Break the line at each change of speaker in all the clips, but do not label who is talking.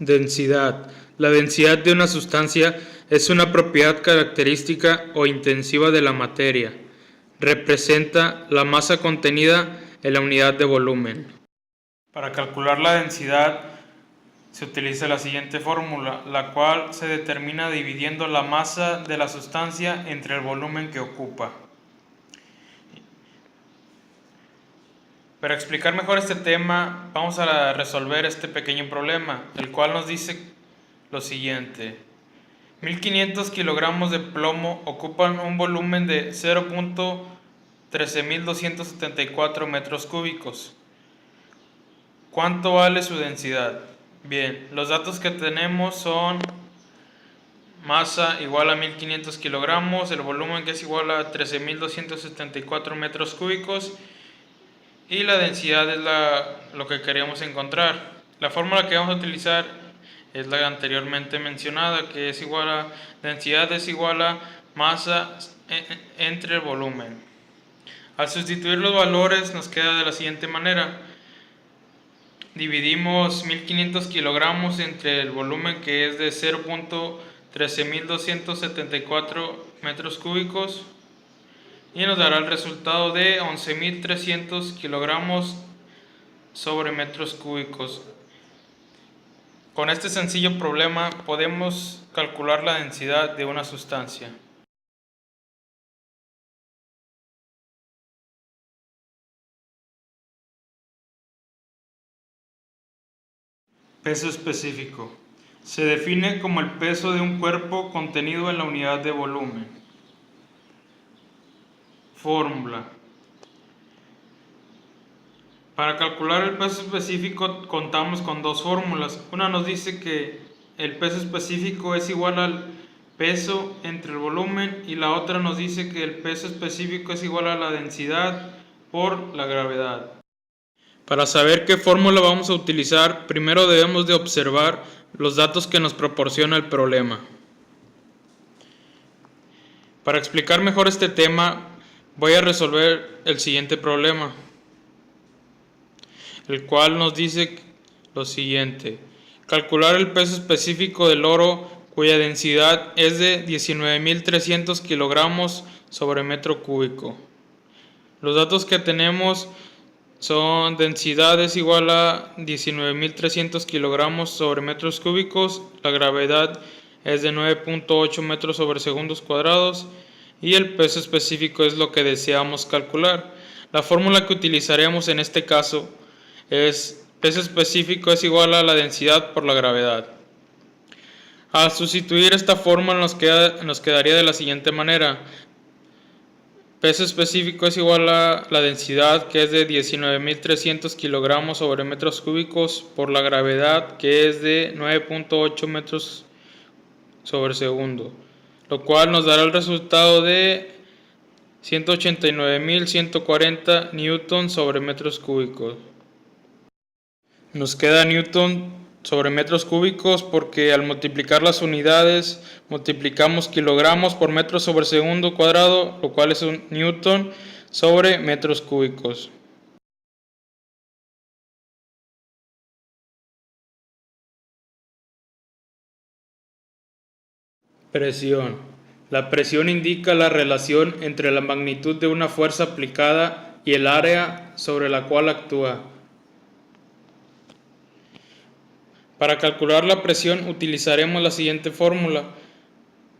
Densidad. La densidad de una sustancia es una propiedad característica o intensiva de la materia. Representa la masa contenida en la unidad de volumen. Para calcular la densidad se utiliza la siguiente fórmula, la cual se determina dividiendo la masa de la sustancia entre el volumen que ocupa. Para explicar mejor este tema, vamos a resolver este pequeño problema, el cual nos dice lo siguiente. 1500 kilogramos de plomo ocupan un volumen de 0.13274 metros cúbicos. ¿Cuánto vale su densidad? Bien, los datos que tenemos son masa igual a 1500 kilogramos, el volumen que es igual a 13.274 metros cúbicos y la densidad es lo que queríamos encontrar. La fórmula que vamos a utilizar es la anteriormente mencionada, que es igual a densidad es igual a masa entre el volumen. Al sustituir los valores nos queda de la siguiente manera. Dividimos 1500 kilogramos entre el volumen, que es de 0.13274 metros cúbicos, y nos dará el resultado de 11.300 kilogramos sobre metros cúbicos. Con este sencillo problema podemos calcular la densidad de una sustancia. Peso específico. Se define como el peso de un cuerpo contenido en la unidad de volumen. Fórmula. Para calcular el peso específico contamos con dos fórmulas. Una nos dice que el peso específico es igual al peso entre el volumen, y la otra nos dice que el peso específico es igual a la densidad por la gravedad. Para saber qué fórmula vamos a utilizar, primero debemos de observar los datos que nos proporciona el problema. Para explicar mejor este tema, voy a resolver el siguiente problema, el cual nos dice lo siguiente. Calcular el peso específico del oro, cuya densidad es de 19.300 kilogramos sobre metro cúbico. Los datos que tenemos son: densidad es igual a 19.300 kilogramos sobre metros cúbicos, la gravedad es de 9.8 metros sobre segundos cuadrados, y el peso específico es lo que deseamos calcular. La fórmula que utilizaremos en este caso es: peso específico es igual a la densidad por la gravedad. Al sustituir esta fórmula nos quedaría de la siguiente manera. Peso específico es igual a la densidad, que es de 19.300 kilogramos sobre metros cúbicos, por la gravedad, que es de 9.8 metros sobre segundo, lo cual nos dará el resultado de 189.140 newton sobre metros cúbicos. Nos queda newton sobre metros cúbicos porque al multiplicar las unidades multiplicamos kilogramos por metro sobre segundo cuadrado, lo cual es un newton sobre metros cúbicos. Presión. La presión indica la relación entre la magnitud de una fuerza aplicada y el área sobre la cual actúa. Para calcular la presión utilizaremos la siguiente fórmula.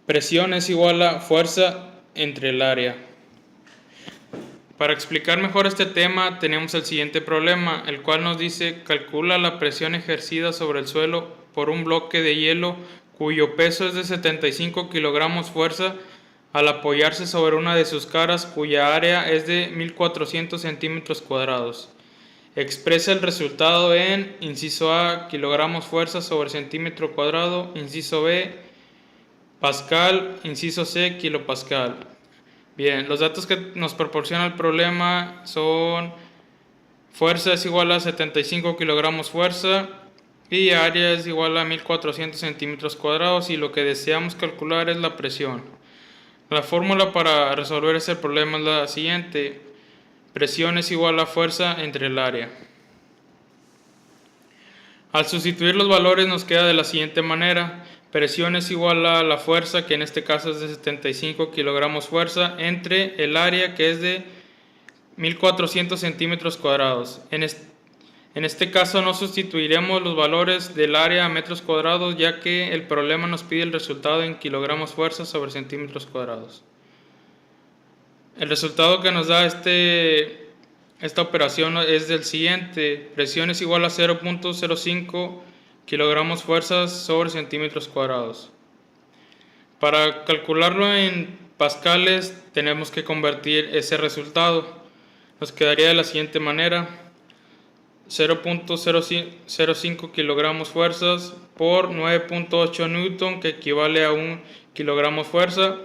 Presión es igual a fuerza entre el área. Para explicar mejor este tema tenemos el siguiente problema, el cual nos dice: calcula la presión ejercida sobre el suelo por un bloque de hielo cuyo peso es de 75 kilogramos fuerza al apoyarse sobre una de sus caras, cuya área es de 1400 centímetros cuadrados. Expresa el resultado en: inciso A, kilogramos fuerza sobre centímetro cuadrado; inciso B, pascal; inciso C, kilopascal. Bien, los datos que nos proporciona el problema son: fuerza es igual a 75 kilogramos fuerza y área es igual a 1400 centímetros cuadrados, y lo que deseamos calcular es la presión. La fórmula para resolver este problema es la siguiente: presión es igual a fuerza entre el área. Al sustituir los valores nos queda de la siguiente manera: presión es igual a la fuerza, que en este caso es de 75 kilogramos fuerza, entre el área, que es de 1400 centímetros cuadrados. En este caso no sustituiremos los valores del área a metros cuadrados, ya que el problema nos pide el resultado en kilogramos fuerza sobre centímetros cuadrados. El resultado que nos da esta operación es el siguiente: presión es igual a 0.05 kilogramos fuerzas sobre centímetros cuadrados. Para calcularlo en pascales tenemos que convertir ese resultado. Nos quedaría de la siguiente manera: 0.05 kilogramos fuerzas por 9.8 newton, que equivale a 1 kilogramo fuerza,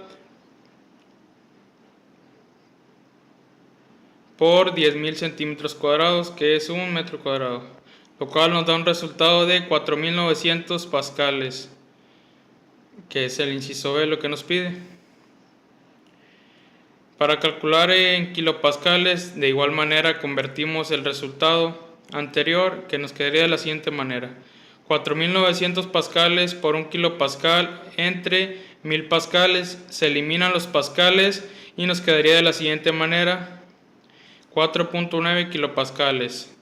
por 10.000 centímetros cuadrados, que es 1 metro cuadrado, lo cual nos da un resultado de 4.900 pascales, que es el inciso B lo que nos pide. Para calcular en kilopascales, de igual manera convertimos el resultado anterior, que nos quedaría de la siguiente manera: 4.900 pascales por 1 kilopascal entre 1.000 pascales. Se eliminan los pascales y nos quedaría de la siguiente manera: 4.9 kilopascales.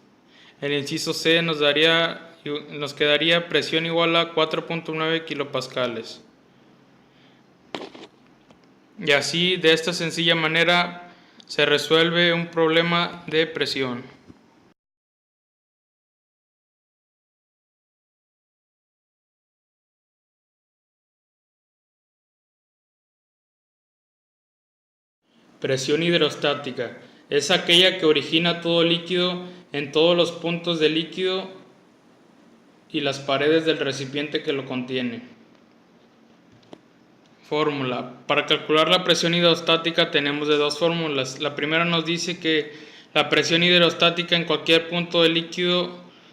El inciso C nos quedaría presión igual a 4.9 kilopascales. Y así, de esta sencilla manera, se resuelve un problema de presión. Presión hidrostática es aquella que origina todo líquido en todos los puntos del líquido y las paredes del recipiente que lo contiene. Fórmula. Para calcular la presión hidrostática tenemos de dos fórmulas. La primera nos dice que la presión hidrostática en cualquier punto del líquido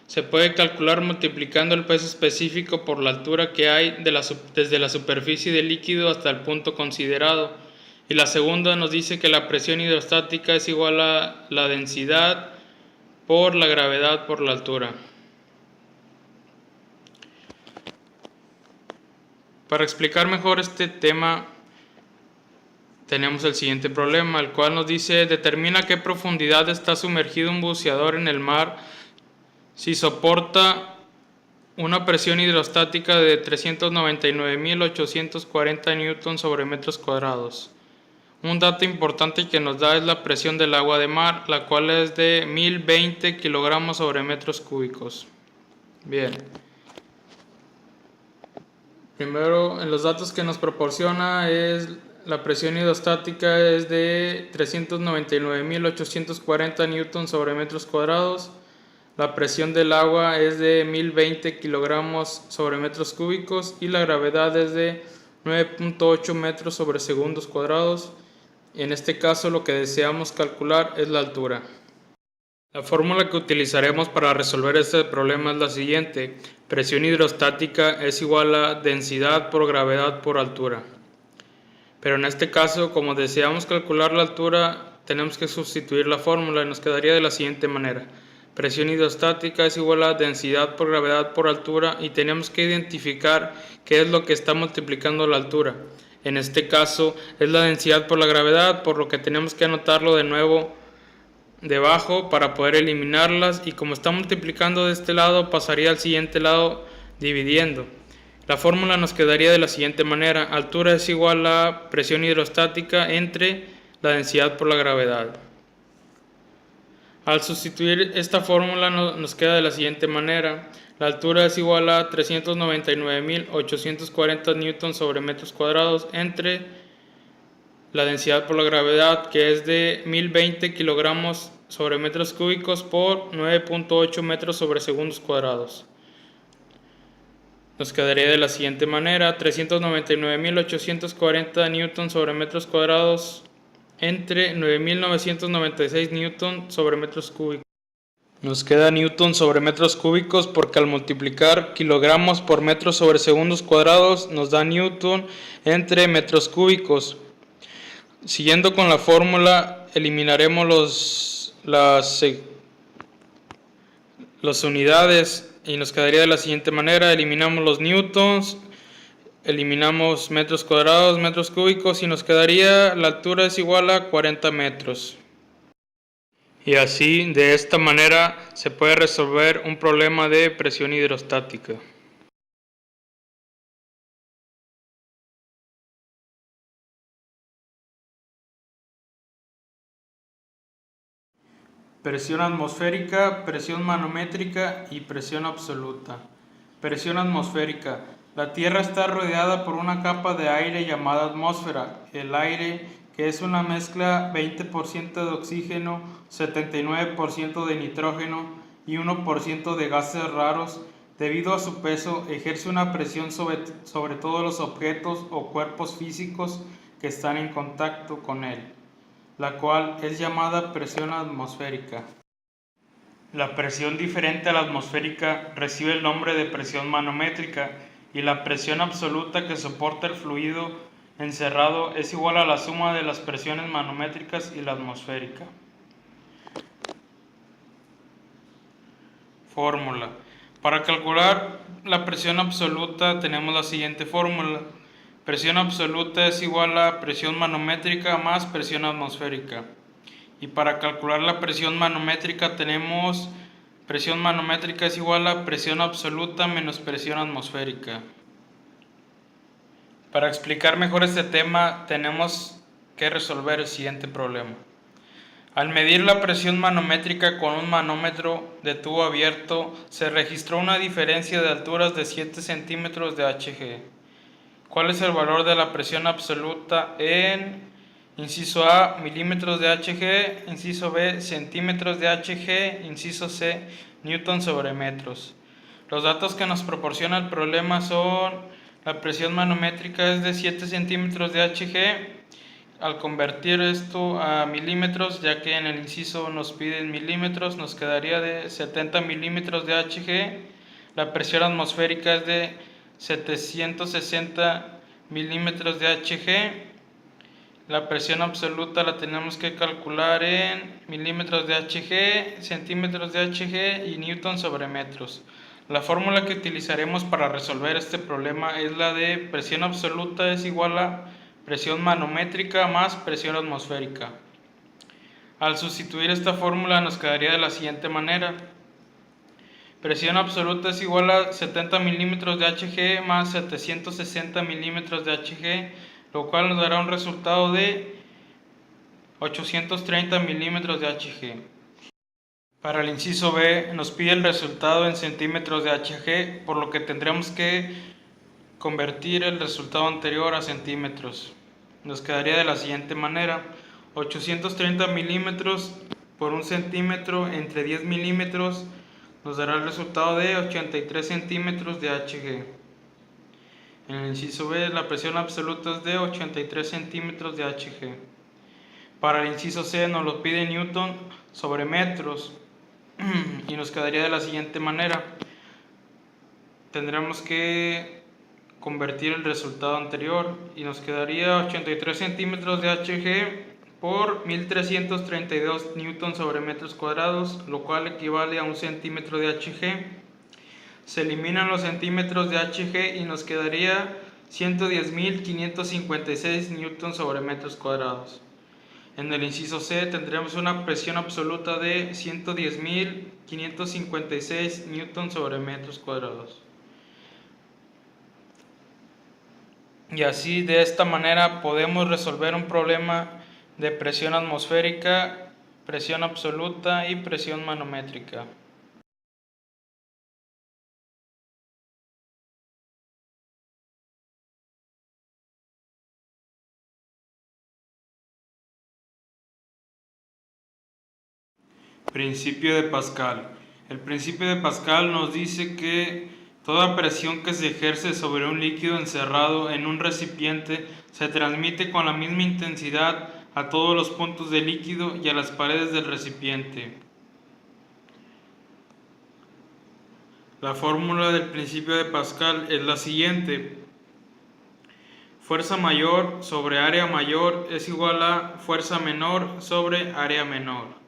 se puede calcular multiplicando el peso específico por la altura que hay desde la superficie del líquido hasta el punto considerado. Y la segunda nos dice que la presión hidrostática es igual a la densidad por la gravedad por la altura. Para explicar mejor este tema tenemos el siguiente problema, el cual nos dice: determina a qué profundidad está sumergido un buceador en el mar si soporta una presión hidrostática de 399.840 newtons sobre metros cuadrados. Un dato importante que nos da es la presión del agua de mar, la cual es de 1020 kilogramos sobre metros cúbicos. Bien. Primero, en los datos que nos proporciona es la presión hidrostática es de 399.840 newtons sobre metros cuadrados. La presión del agua es de 1020 kilogramos sobre metros cúbicos y la gravedad es de 9.8 metros sobre segundos cuadrados. En este caso lo que deseamos calcular es la altura. La fórmula que utilizaremos para resolver este problema es la siguiente: presión hidrostática es igual a densidad por gravedad por altura. Pero en este caso, como deseamos calcular la altura, tenemos que sustituir la fórmula y nos quedaría de la siguiente manera: presión hidrostática es igual a densidad por gravedad por altura, y tenemos que identificar qué es lo que está multiplicando la altura. En este caso es la densidad por la gravedad, por lo que tenemos que anotarlo de nuevo debajo para poder eliminarlas, y como está multiplicando de este lado pasaría al siguiente lado dividiendo. La fórmula nos quedaría de la siguiente manera: altura es igual a presión hidrostática entre la densidad por la gravedad. Al sustituir esta fórmula nos queda de la siguiente manera: la altura es igual a 399.840 newtons sobre metros cuadrados entre la densidad por la gravedad, que es de 1020 kilogramos sobre metros cúbicos por 9.8 metros sobre segundos cuadrados. Nos quedaría de la siguiente manera: 399.840 newtons sobre metros cuadrados entre 9.996 newtons sobre metros cúbicos. Nos queda newton sobre metros cúbicos porque al multiplicar kilogramos por metros sobre segundos cuadrados nos da newton entre metros cúbicos. Siguiendo con la fórmula, eliminaremos las unidades y nos quedaría de la siguiente manera: eliminamos los newtons, eliminamos metros cuadrados, metros cúbicos y nos quedaría la altura es igual a 40 metros. Y así, de esta manera, se puede resolver un problema de presión hidrostática. Presión atmosférica, presión manométrica y presión absoluta. Presión atmosférica. La Tierra está rodeada por una capa de aire llamada atmósfera. El aire, que es una mezcla 20% de oxígeno, 79% de nitrógeno y 1% de gases raros, debido a su peso, ejerce una presión sobre todos los objetos o cuerpos físicos que están en contacto con él, la cual es llamada presión atmosférica. La presión diferente a la atmosférica recibe el nombre de presión manométrica y la presión absoluta que soporta el fluido encerrado es igual a la suma de las presiones manométricas y la atmosférica. Fórmula. Para calcular la presión absoluta tenemos la siguiente fórmula. Presión absoluta es igual a presión manométrica más presión atmosférica. Y para calcular la presión manométrica tenemos presión manométrica es igual a presión absoluta menos presión atmosférica. Para explicar mejor este tema tenemos que resolver el siguiente problema. Al medir la presión manométrica con un manómetro de tubo abierto se registró una diferencia de alturas de 7 centímetros de Hg. ¿Cuál es el valor de la presión absoluta en inciso A, milímetros de Hg, inciso B, centímetros de Hg, inciso C, newton sobre metros? Los datos que nos proporciona el problema son: la presión manométrica es de 7 centímetros de Hg. Al convertir esto a milímetros, ya que en el inciso nos piden milímetros, nos quedaría de 70 milímetros de Hg. La presión atmosférica es de 760 milímetros de Hg. La presión absoluta la tenemos que calcular en milímetros de Hg, centímetros de Hg y newton sobre metros. La fórmula que utilizaremos para resolver este problema es la de presión absoluta es igual a presión manométrica más presión atmosférica. Al sustituir esta fórmula nos quedaría de la siguiente manera: presión absoluta es igual a 70 milímetros de Hg más 760 milímetros de Hg, lo cual nos dará un resultado de 830 milímetros de Hg. Para el inciso B nos pide el resultado en centímetros de Hg, por lo que tendremos que convertir el resultado anterior a centímetros. Nos quedaría de la siguiente manera: 830 milímetros por un centímetro entre 10 milímetros nos dará el resultado de 83 centímetros de Hg. En el inciso B la presión absoluta es de 83 centímetros de Hg. Para el inciso C nos lo pide newton sobre metros y nos quedaría de la siguiente manera: tendremos que convertir el resultado anterior y nos quedaría 83 centímetros de Hg por 1332 newton sobre metros cuadrados, lo cual equivale a 1 centímetro de Hg. Se eliminan los centímetros de Hg y nos quedaría 110.556 newton sobre metros cuadrados. En el inciso C tendremos una presión absoluta de 110.556 newton sobre metros cuadrados. Y así, de esta manera, podemos resolver un problema de presión atmosférica, presión absoluta y presión manométrica. Principio de Pascal. El principio de Pascal nos dice que toda presión que se ejerce sobre un líquido encerrado en un recipiente se transmite con la misma intensidad a todos los puntos del líquido y a las paredes del recipiente. La fórmula del principio de Pascal es la siguiente: fuerza mayor sobre área mayor es igual a fuerza menor sobre área menor.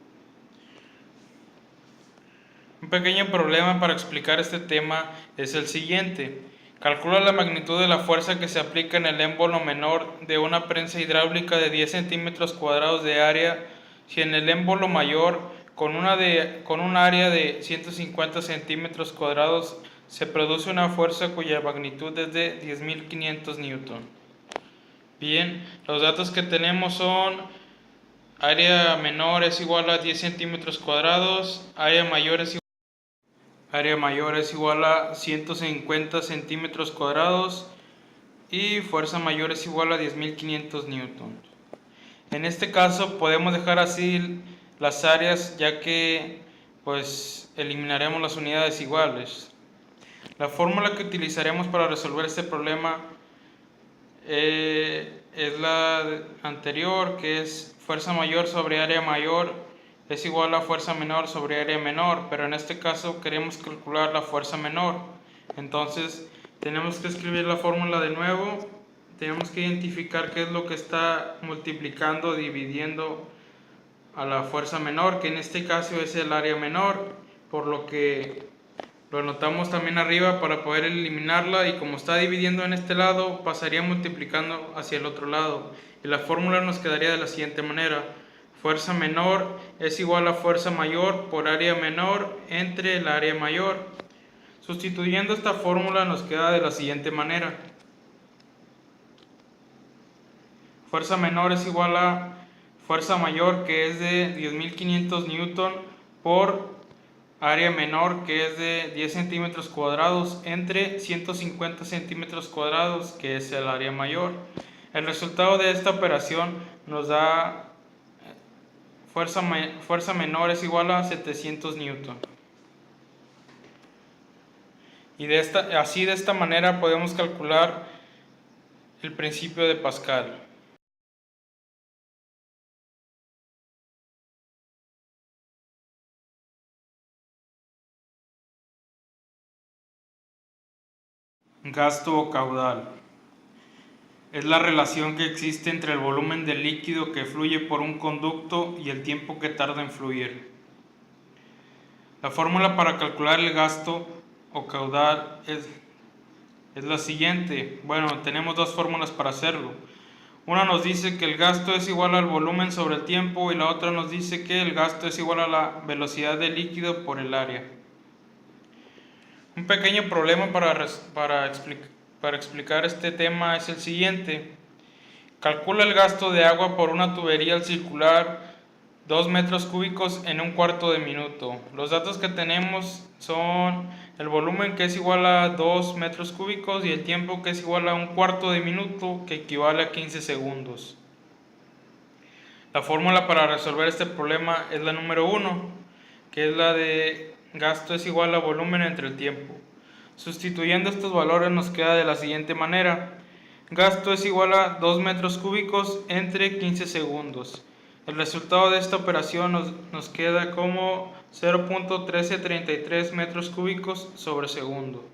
pequeño problema para explicar este tema es el siguiente. Calcula la magnitud de la fuerza que se aplica en el émbolo menor de una prensa hidráulica de 10 centímetros cuadrados de área si en el émbolo mayor con un área de 150 centímetros cuadrados se produce una fuerza cuya magnitud es de 10.500 newton. Bien, los datos que tenemos son área menor es igual a 10 centímetros cuadrados, área mayor es igual a 150 centímetros cuadrados y fuerza mayor es igual a 10.500 newton. En este caso podemos dejar así las áreas, ya que pues eliminaremos las unidades iguales. La fórmula que utilizaremos para resolver este problema es la anterior, que es fuerza mayor sobre área mayor es igual a fuerza menor sobre área menor, pero en este caso queremos calcular la fuerza menor. Entonces tenemos que escribir la fórmula de nuevo, tenemos que identificar qué es lo que está multiplicando, dividiendo a la fuerza menor, que en este caso es el área menor, por lo que lo anotamos también arriba para poder eliminarla, y como está dividiendo en este lado, pasaría multiplicando hacia el otro lado, y la fórmula nos quedaría de la siguiente manera: fuerza menor es igual a fuerza mayor por área menor entre el área mayor. Sustituyendo esta fórmula nos queda de la siguiente manera: fuerza menor es igual a fuerza mayor, que es de 10.500 newton, por área menor, que es de 10 centímetros cuadrados, entre 150 centímetros cuadrados, que es el área mayor. El resultado de esta operación nos da fuerza menor es igual a 700 newton. Y de esta manera podemos calcular el principio de Pascal. Gasto o caudal es la relación que existe entre el volumen del líquido que fluye por un conducto y el tiempo que tarda en fluir. La fórmula para calcular el gasto o caudal es la siguiente. Bueno, tenemos dos fórmulas para hacerlo. Una nos dice que el gasto es igual al volumen sobre el tiempo, y la otra nos dice que el gasto es igual a la velocidad del líquido por el área. Un pequeño problema para explicar este tema es el siguiente. Calcula el gasto de agua por una tubería al circular 2 metros cúbicos en un cuarto de minuto. Los datos que tenemos son el volumen, que es igual a 2 metros cúbicos, y el tiempo, que es igual a un cuarto de minuto, que equivale a 15 segundos. La fórmula para resolver este problema es la número 1, que es la de gasto es igual a volumen entre el tiempo. Sustituyendo estos valores nos queda de la siguiente manera: gasto es igual a 2 metros cúbicos entre 15 segundos. El resultado de esta operación nos queda como 0.1333 metros cúbicos sobre segundo.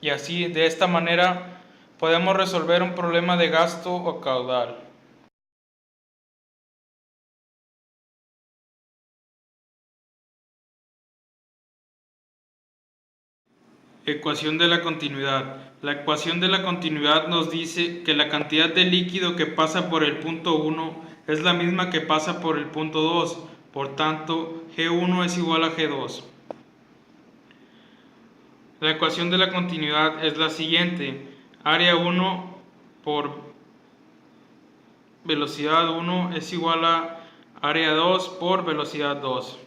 Y así, de esta manera, podemos resolver un problema de gasto o caudal. Ecuación de la continuidad. La ecuación de la continuidad nos dice que la cantidad de líquido que pasa por el punto 1 es la misma que pasa por el punto 2, por tanto G1 es igual a G2. La ecuación de la continuidad es la siguiente: área 1 por velocidad 1 es igual a área 2 por velocidad 2.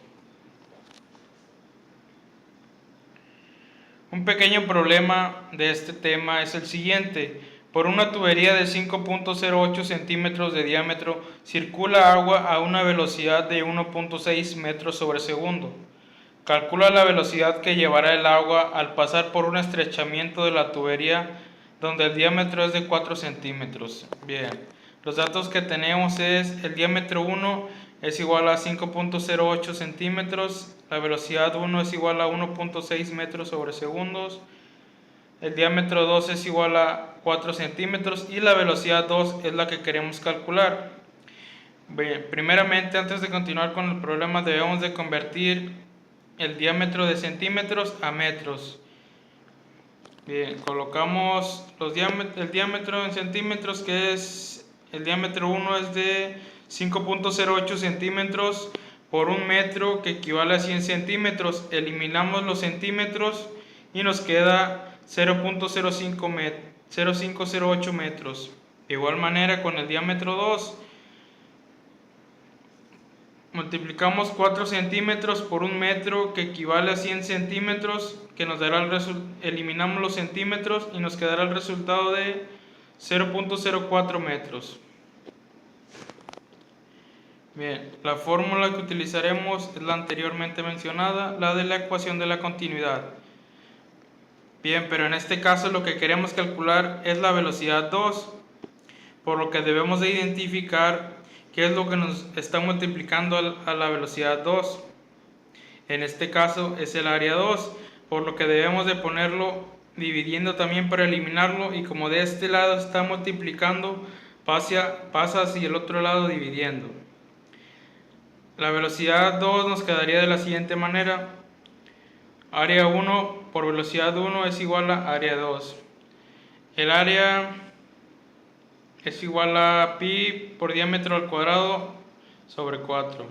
Un pequeño problema de este tema es el siguiente: por una tubería de 5.08 centímetros de diámetro circula agua a una velocidad de 1.6 metros sobre segundo. Calcula la velocidad que llevará el agua al pasar por un estrechamiento de la tubería donde el diámetro es de 4 centímetros. Bien, los datos que tenemos es el diámetro 1 es igual a 5.08 centímetros, la velocidad 1 es igual a 1.6 metros sobre segundos, el diámetro 2 es igual a 4 centímetros y la velocidad 2 es la que queremos calcular. Bien, primeramente, antes de continuar con el problema, debemos de convertir el diámetro de centímetros a metros. Bien, colocamos el diámetro en centímetros, que es el diámetro 1 es de 5.08 centímetros por un metro, que equivale a 100 centímetros. Eliminamos los centímetros y nos queda 0.0508 metros. De igual manera, con el diámetro 2, multiplicamos 4 centímetros por un metro, que equivale a 100 centímetros, que nos dará eliminamos los centímetros y nos quedará el resultado de 0.04 metros. Bien, la fórmula que utilizaremos es la anteriormente mencionada, la de la ecuación de la continuidad. Bien, pero en este caso lo que queremos calcular es la velocidad 2, por lo que debemos de identificar qué es lo que nos está multiplicando a la velocidad 2. En este caso es el área 2, por lo que debemos de ponerlo dividiendo también para eliminarlo, y como de este lado está multiplicando, pasa hacia el otro lado dividiendo. La velocidad 2 nos quedaría de la siguiente manera: área 1 por velocidad 1 es igual a área 2. El área es igual a pi por diámetro al cuadrado sobre 4.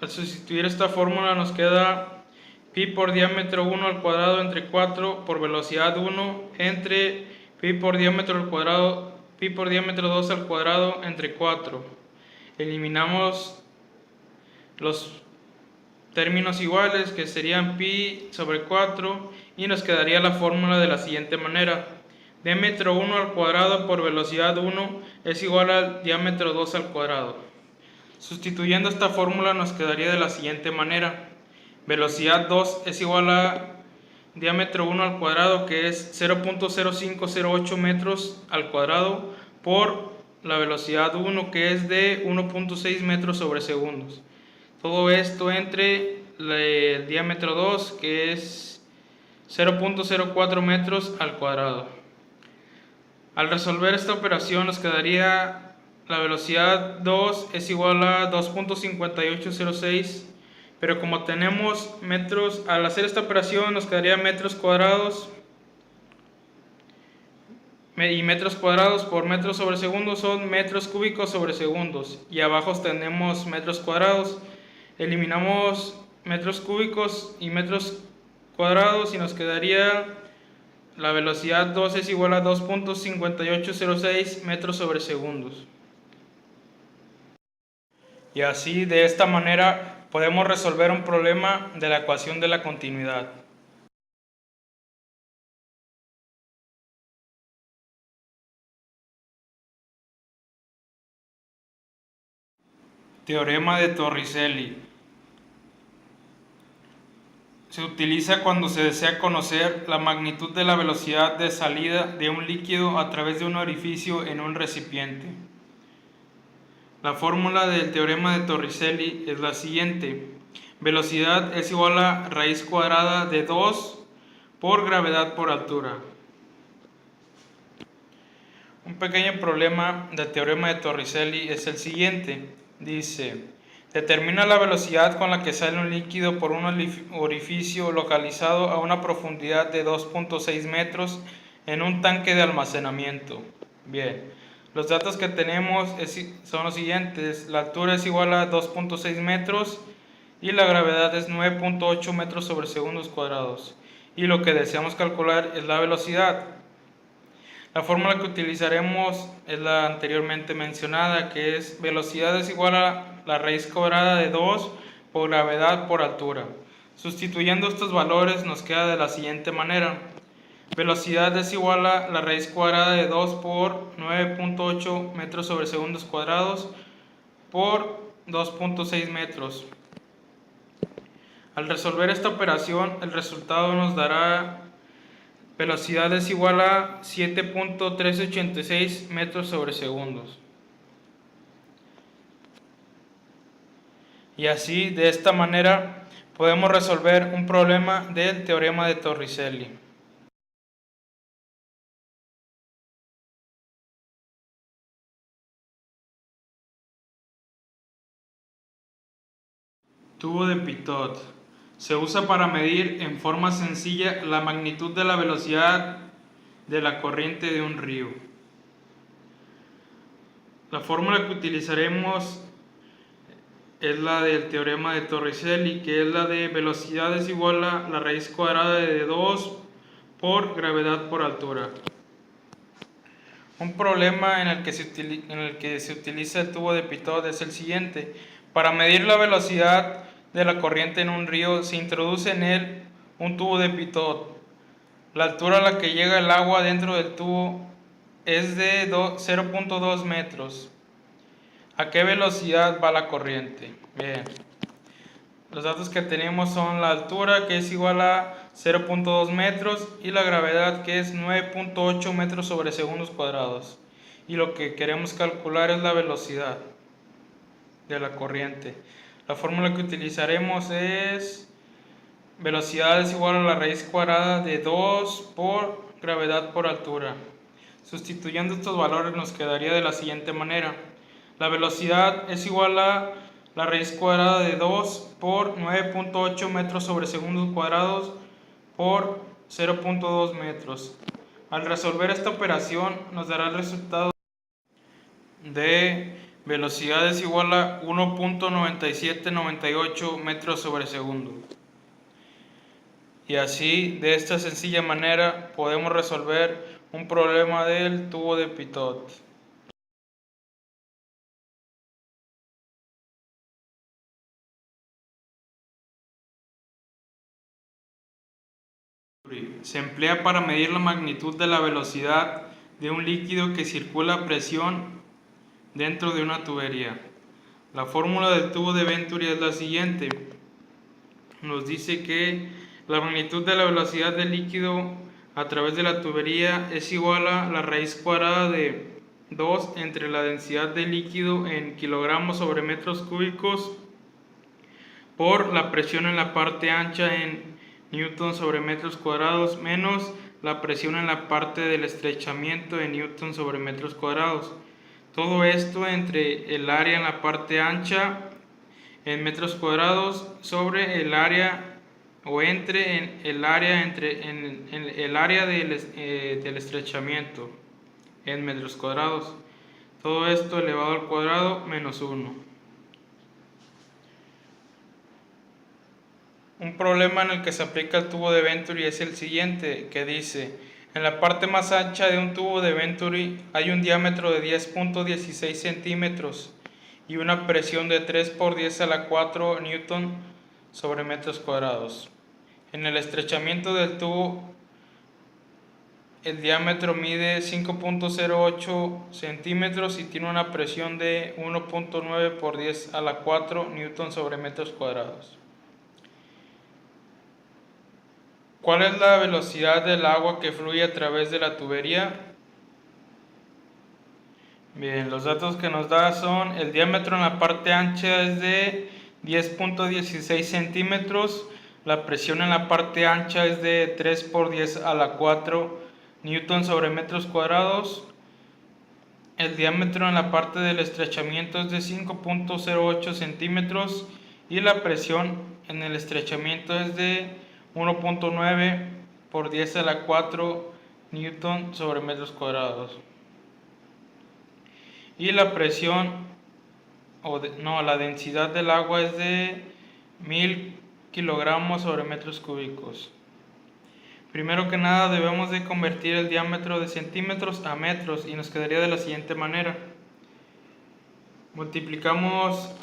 Al sustituir esta fórmula nos queda pi por diámetro 1 al cuadrado entre 4 por velocidad 1 entre pi por diámetro al cuadrado, pi por diámetro 2 al cuadrado entre 4. Eliminamos los términos iguales, que serían pi sobre 4, y nos quedaría la fórmula de la siguiente manera: diámetro 1 al cuadrado por velocidad 1 es igual al diámetro 2 al cuadrado. Sustituyendo esta fórmula nos quedaría de la siguiente manera: velocidad 2 es igual a diámetro 1 al cuadrado, que es 0.0508 metros al cuadrado, por la velocidad 1, que es de 1.6 metros sobre segundos. Todo esto entre el diámetro 2, que es 0.04 metros al cuadrado. Al resolver esta operación nos quedaría la velocidad 2 es igual a 2.5806, pero como tenemos metros, al hacer esta operación nos quedaría metros cuadrados, y metros cuadrados por metros sobre segundos son metros cúbicos sobre segundos, y abajo tenemos metros cuadrados. Eliminamos metros cúbicos y metros cuadrados y nos quedaría la velocidad 2 es igual a 2.5806 metros sobre segundos. Y así, de esta manera, podemos resolver un problema de la ecuación de la continuidad. Teorema de Torricelli. Se utiliza cuando se desea conocer la magnitud de la velocidad de salida de un líquido a través de un orificio en un recipiente. La fórmula del teorema de Torricelli es la siguiente: velocidad es igual a raíz cuadrada de 2 por gravedad por altura. Un pequeño problema del teorema de Torricelli es el siguiente. Dice: determina la velocidad con la que sale un líquido por un orificio localizado a una profundidad de 2.6 metros en un tanque de almacenamiento. Bien, los datos que tenemos son los siguientes: la altura es igual a 2.6 metros y la gravedad es 9.8 metros sobre segundos cuadrados. Y lo que deseamos calcular es la velocidad. La fórmula que utilizaremos es la anteriormente mencionada, que es velocidad es igual a la raíz cuadrada de 2 por gravedad por altura. Sustituyendo estos valores nos queda de la siguiente manera: velocidad es igual a la raíz cuadrada de 2 por 9.8 metros sobre segundos cuadrados por 2.6 metros. Al resolver esta operación, el resultado nos dará velocidad es igual a 7.386 metros sobre segundos. Y así, de esta manera, podemos resolver un problema del teorema de Torricelli. Tubo de Pitot. Se usa para medir en forma sencilla la magnitud de la velocidad de la corriente de un río. La fórmula que utilizaremos es la del teorema de Torricelli, que es la de velocidad es igual a la raíz cuadrada de 2 por gravedad por altura. Un problema en el que se utiliza el tubo de Pitot es el siguiente. Para medir la velocidad de la corriente en un río se introduce en él un tubo de Pitot. La altura a la que llega el agua dentro del tubo es de 0.2 metros. ¿A qué velocidad va la corriente? Bien. Los datos que tenemos son la altura, que es igual a 0.2 metros, y la gravedad, que es 9.8 metros sobre segundos cuadrados. Y lo que queremos calcular es la velocidad de la corriente. La fórmula que utilizaremos es velocidad es igual a la raíz cuadrada de 2 por gravedad por altura. Sustituyendo estos valores nos quedaría de la siguiente manera. La velocidad es igual a la raíz cuadrada de 2 por 9.8 metros sobre segundos cuadrados por 0.2 metros. Al resolver esta operación nos dará el resultado de velocidad es igual a 1.9798 metros sobre segundo. Y así, de esta sencilla manera, podemos resolver un problema del tubo de Pitot. Se emplea para medir la magnitud de la velocidad de un líquido que circula a presión dentro de una tubería. La fórmula del tubo de Venturi es la siguiente. Nos dice que la magnitud de la velocidad del líquido a través de la tubería es igual a la raíz cuadrada de 2 entre la densidad del líquido en kilogramos sobre metros cúbicos por la presión en la parte ancha en newton sobre metros cuadrados menos la presión en la parte del estrechamiento en newton sobre metros cuadrados. Todo esto entre el área en la parte ancha en metros cuadrados sobre el área o entre el área del estrechamiento en metros cuadrados. Todo esto elevado al cuadrado menos 1. Un problema en el que se aplica el tubo de Venturi es el siguiente, que dice: en la parte más ancha de un tubo de Venturi hay un diámetro de 10.16 centímetros y una presión de 3 por 10 a la 4 newton sobre metros cuadrados. En el estrechamiento del tubo, el diámetro mide 5.08 centímetros y tiene una presión de 1.9 por 10 a la 4 newton sobre metros cuadrados. ¿Cuál es la velocidad del agua que fluye a través de la tubería? Bien, los datos que nos da son: el diámetro en la parte ancha es de 10.16 centímetros, la presión en la parte ancha es de 3 por 10 a la 4 newton sobre metros cuadrados, el diámetro en la parte del estrechamiento es de 5.08 centímetros y la presión en el estrechamiento es de 1.9 por 10 a la 4 newton sobre metros cuadrados. Y la presión, la densidad del agua es de 1000 kilogramos sobre metros cúbicos. Primero que nada debemos de convertir el diámetro de centímetros a metros y nos quedaría de la siguiente manera. Multiplicamos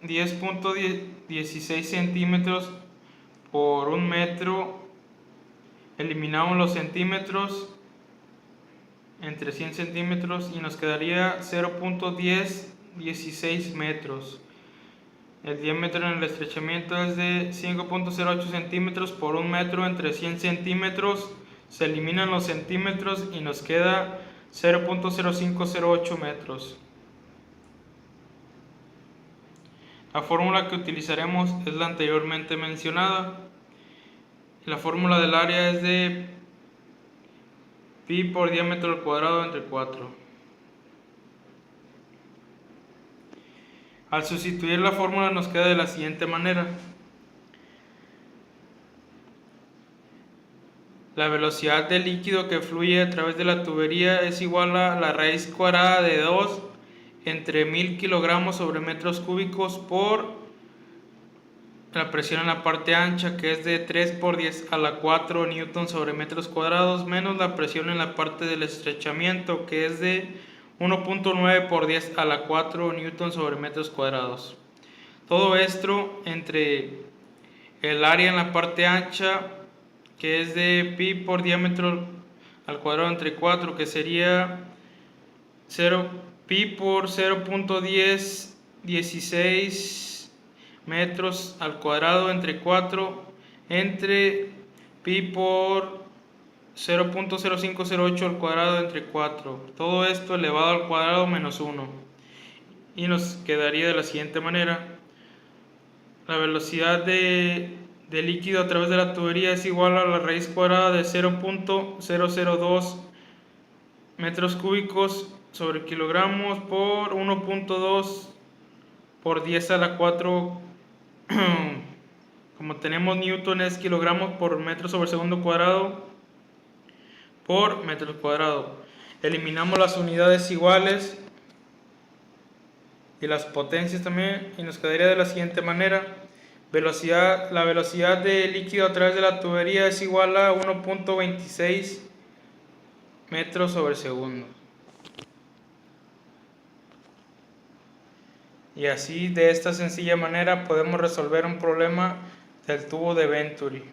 10.16 centímetros por un metro, eliminamos los centímetros entre 100 centímetros y nos quedaría 0.1016 metros. El diámetro en el estrechamiento es de 5.08 centímetros por un metro entre 100 centímetros. Se eliminan los centímetros y nos queda 0.0508 metros. La fórmula que utilizaremos es la anteriormente mencionada. La fórmula del área es de pi por diámetro al cuadrado entre 4. Al sustituir la fórmula nos queda de la siguiente manera. La velocidad del líquido que fluye a través de la tubería es igual a la raíz cuadrada de 2 entre 1000 kilogramos sobre metros cúbicos por la presión en la parte ancha, que es de 3 por 10 a la 4 newton sobre metros cuadrados, menos la presión en la parte del estrechamiento, que es de 1.9 por 10 a la 4 newton sobre metros cuadrados. Todo esto entre el área en la parte ancha, que es de pi por diámetro al cuadrado entre 4, que sería 0 pi por 0.1016 metros al cuadrado entre 4, entre pi por 0.0508 al cuadrado entre 4. Todo esto elevado al cuadrado menos 1. Y nos quedaría de la siguiente manera. La velocidad de líquido a través de la tubería es igual a la raíz cuadrada de 0.002 metros cúbicos sobre kilogramos por 1.2 por 10 a la 4. Como tenemos newton es kilogramos por metro sobre segundo cuadrado por metro cuadrado. Eliminamos las unidades iguales y las potencias también, y nos quedaría de la siguiente manera. La velocidad de líquido a través de la tubería es igual a 1.26 metros sobre segundo. Y así, de esta sencilla manera, podemos resolver un problema del tubo de Venturi.